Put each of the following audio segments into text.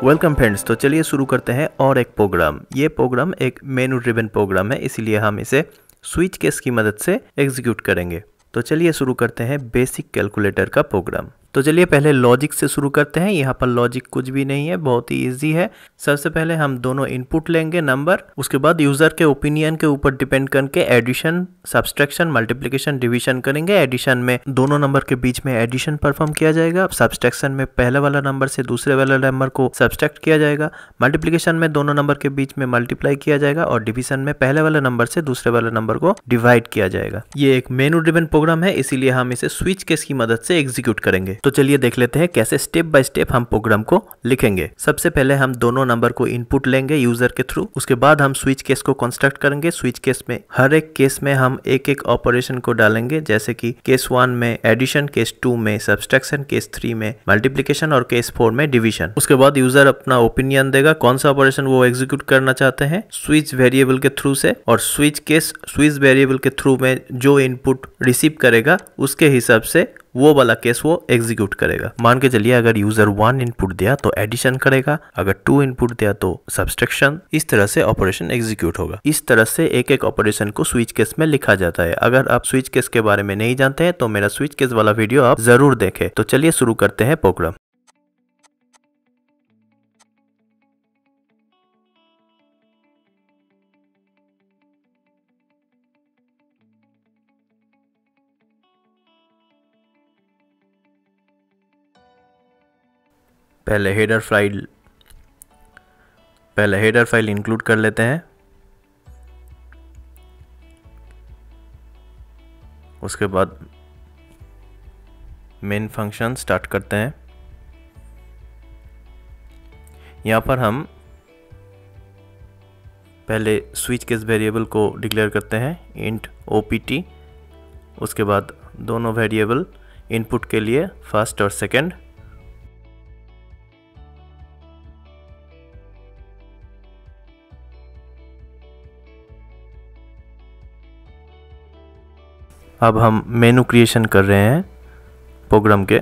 Welcome friends, तो चलिए शुरू करते हैं और एक प्रोग्राम। ये प्रोग्राम एक मेनू ड्रिवन प्रोग्राम है, इसीलिए हम इसे स्विच केस की मदद से एग्जीक्यूट करेंगे। तो चलिए शुरू करते हैं बेसिक कैलकुलेटर का प्रोग्राम। तो चलिए पहले लॉजिक से शुरू करते हैं। यहाँ पर लॉजिक कुछ भी नहीं है, बहुत ही इजी है। सबसे पहले हम दोनों इनपुट लेंगे नंबर, उसके बाद यूजर के ओपिनियन के ऊपर डिपेंड करके एडिशन, सब्सट्रैक्शन, मल्टीप्लिकेशन, डिवीजन करेंगे। एडिशन में दोनों नंबर के बीच में एडिशन परफॉर्म किया जाएगा। सब्सट्रैक्शन में पहले वाला नंबर से दूसरे वाला नंबर को सब्सट्रैक्ट किया जाएगा। मल्टीप्लिकेशन में दोनों नंबर के बीच में मल्टीप्लाई किया जाएगा और डिवीजन में पहले वाले नंबर से दूसरे वाले नंबर को डिवाइड किया जाएगा। ये एक मेनू ड्रिवन प्रोग्राम है, इसीलिए हम इसे स्विच केस की मदद से एग्जीक्यूट करेंगे। तो चलिए देख लेते हैं कैसे स्टेप बाय स्टेप हम प्रोग्राम को लिखेंगे। सबसे पहले हम दोनों नंबर को इनपुट लेंगे यूजर के थ्रू। उसके बाद हम स्विच केस को कंस्ट्रक्ट करेंगे। स्विच केस में हर एक केस में हम एक एक ऑपरेशन को डालेंगे, जैसे कि केस 1 में एडिशन, केस 2 में सब्सट्रैक्शन, केस 3 में मल्टीप्लिकेशन और केस 4 में डिवीजन। उसके बाद यूजर अपना ओपिनियन देगा कौन सा ऑपरेशन वो एग्जीक्यूट करना चाहते हैं स्विच वेरिएबल के थ्रू से, और स्विच केस स्विच वेरिएबल के थ्रू में जो इनपुट रिसीव करेगा उसके हिसाब से वो वाला केस वो एग्जीक्यूट करेगा। मान के चलिए अगर यूजर 1 इनपुट दिया तो एडिशन करेगा, अगर 2 इनपुट दिया तो सब्सट्रैक्शन। इस तरह से ऑपरेशन एग्जीक्यूट होगा। इस तरह से एक एक ऑपरेशन को स्विच केस में लिखा जाता है। अगर आप स्विच केस के बारे में नहीं जानते हैं तो मेरा स्विच केस वाला वीडियो आप जरूर देखें। तो चलिए शुरू करते हैं प्रोग्राम। पहले हेडर फाइल इंक्लूड कर लेते हैं। उसके बाद मेन फंक्शन स्टार्ट करते हैं। यहाँ पर हम पहले स्विच केस वेरिएबल को डिक्लेयर करते हैं इंट opt। उसके बाद दोनों वेरिएबल इनपुट के लिए फर्स्ट और सेकंड। अब हम मेनू क्रिएशन कर रहे हैं प्रोग्राम के।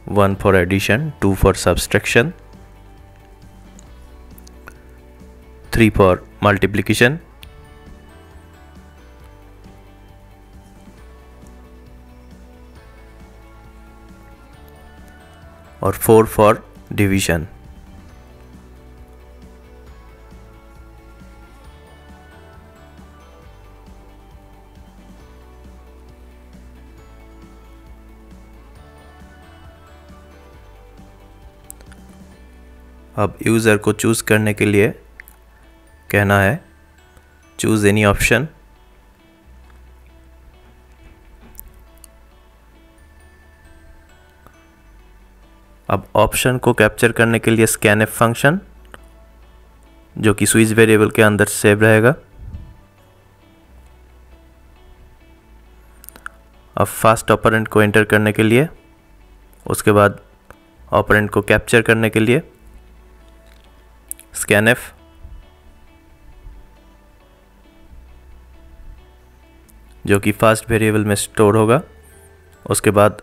One for addition, 2 for subtraction, 3 for multiplication, और 4 फॉर डिवीजन। अब यूज़र को चूज़ करने के लिए कहना है चूज़ एनी ऑप्शन। अब ऑप्शन को कैप्चर करने के लिए स्कैनफ फंक्शन, जो कि स्विच वेरिएबल के अंदर सेव रहेगा। अब फर्स्ट ऑपरेंड को एंटर करने के लिए, उसके बाद ऑपरेंड को कैप्चर करने के लिए स्कैनफ, जो कि फर्स्ट वेरिएबल में स्टोर होगा। उसके बाद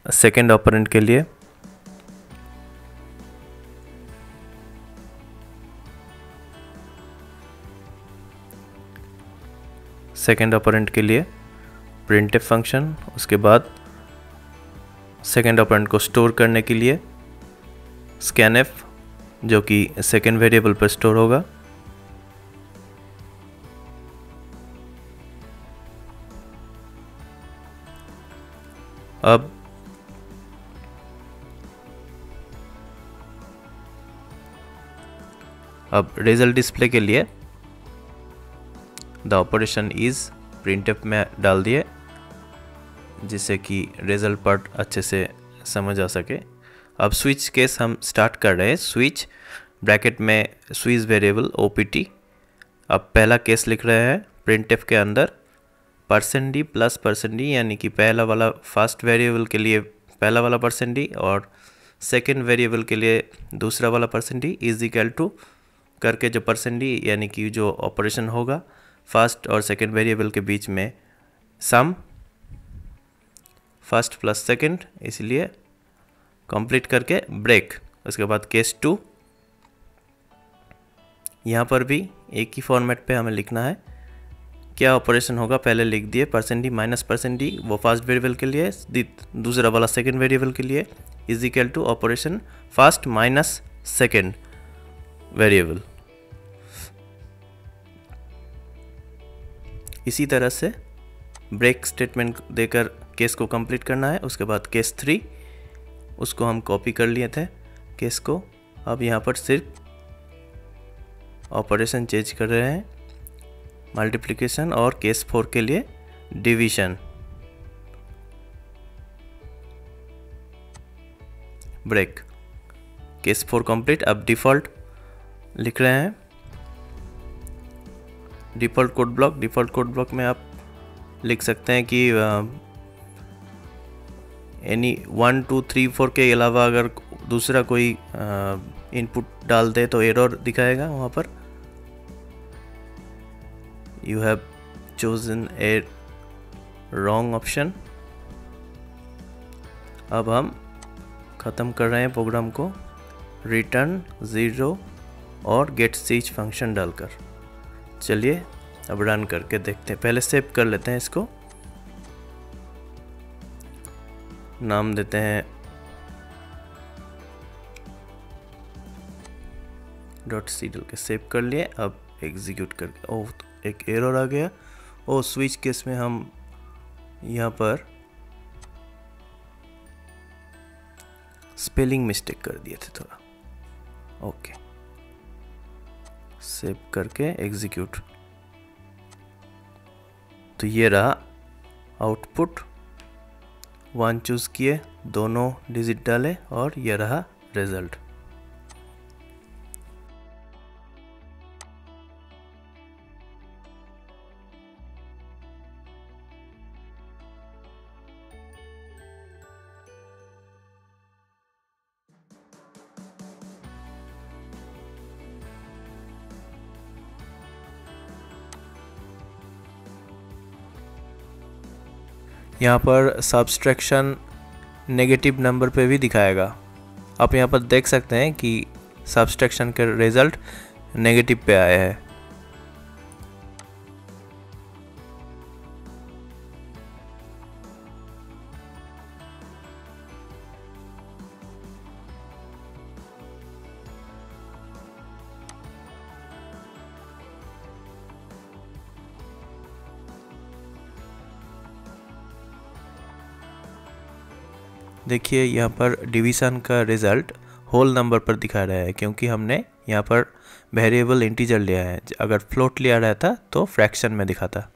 सेकेंड ऑपरेंड के लिए printf फंक्शन। उसके बाद सेकेंड ऑपरेंड को स्टोर करने के लिए स्कैनफ, जो कि सेकेंड वेरिएबल पर स्टोर होगा। अब रिजल्ट डिस्प्ले के लिए द ऑपरेशन इज प्रिंटफ में डाल दिए, जिससे कि रिजल्ट पार्ट अच्छे से समझ आ सके। अब स्विच केस हम स्टार्ट कर रहे हैं। स्विच ब्रैकेट में स्विच वेरिएबल opt। अब पहला केस लिख रहे हैं प्रिंटफ के अंदर %d प्लस %d, यानी कि पहला वाला फर्स्ट वेरिएबल के लिए पहला वाला %d और सेकेंड वेरिएबल के लिए दूसरा वाला percent d is equal to करके जो परसेंट डी यानी कि जो ऑपरेशन होगा फर्स्ट और सेकेंड वेरिएबल के बीच में सम फर्स्ट प्लस सेकेंड, इसलिए कंप्लीट करके ब्रेक। उसके बाद केस 2, यहाँ पर भी एक ही फॉर्मेट पे हमें लिखना है। क्या ऑपरेशन होगा पहले लिख दिए, percent d minus percent d वो फर्स्ट वेरिएबल के लिए, दूसरा वाला सेकेंड वेरिएबल के लिए is equal to operation first minus second variable. इसी तरह से ब्रेक स्टेटमेंट देकर केस को कंप्लीट करना है। उसके बाद केस 3, उसको हम कॉपी कर लिए थे केस को, अब यहाँ पर सिर्फ ऑपरेशन चेंज कर रहे हैं, मल्टीप्लिकेशन, और केस 4 के लिए डिवीजन। Break case 4 complete. अब डिफ़ॉल्ट लिख रहे हैं, default code block. Default code block में आप लिख सकते हैं कि एनी 1 2 3 4 के अलावा अगर दूसरा कोई इनपुट डाल दे तो एरर दिखाएगा वहाँ पर। You have chosen A wrong option. अब हम ख़त्म कर रहे हैं प्रोग्राम को रिटर्न 0 और गेट स्विच फंक्शन डालकर। चलिए अब रन करके देखते हैं। पहले सेव कर लेते हैं, इसको नाम देते हैं .c डाल के सेव कर लिए। अब एग्जीक्यूट करके, ओह एक एरर आ गया। ओ स्विच केस में हम यहाँ पर स्पेलिंग मिस्टेक कर दिए थे थोड़ा। ओके, सेव करके एग्जीक्यूट। तो ये रहा आउटपुट, 1 चूज़ किए, दोनों डिजिट डाले और ये रहा रिजल्ट। यहाँ पर सब्सट्रैक्शन नेगेटिव नंबर पे भी दिखाएगा। आप यहाँ पर देख सकते हैं कि सब्सट्रैक्शन के रिज़ल्ट नेगेटिव पे आए हैं। देखिए यहाँ पर डिवीज़न का रिज़ल्ट होल नंबर पर दिखा रहा है, क्योंकि हमने यहाँ पर वेरिएबल इंटीजर लिया है। अगर फ्लोट लिया रहता तो फ्रैक्शन में दिखाता।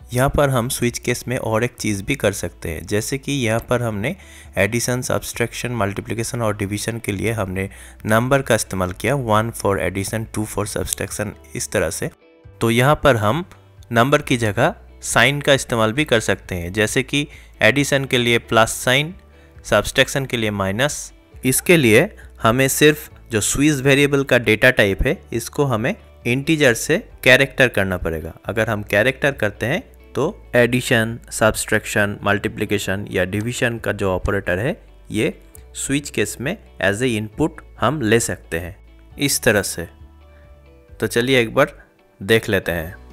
यहाँ पर हम स्विच केस में और एक चीज़ भी कर सकते हैं, जैसे कि यहाँ पर हमने एडिशन, सब्सट्रैक्शन, मल्टीप्लिकेशन और डिवीज़न के लिए हमने नंबर का इस्तेमाल किया, 1 फॉर एडिशन, 2 फॉर सब्सट्रैक्शन, इस तरह से। तो यहाँ पर हम नंबर की जगह साइन का इस्तेमाल भी कर सकते हैं, जैसे कि एडिशन के लिए प्लस साइन, सब्सट्रैक्शन के लिए माइनस। इसके लिए हमें सिर्फ जो स्विच वेरिएबल का डेटा टाइप है इसको हमें इंटीजर से कैरेक्टर करना पड़ेगा। अगर हम कैरेक्टर करते हैं तो एडिशन, सब्सट्रैक्शन, मल्टीप्लिकेशन या डिवीजन का जो ऑपरेटर है ये स्विच केस में एज ए इनपुट हम ले सकते हैं इस तरह से। तो चलिए एक बार देख लेते हैं।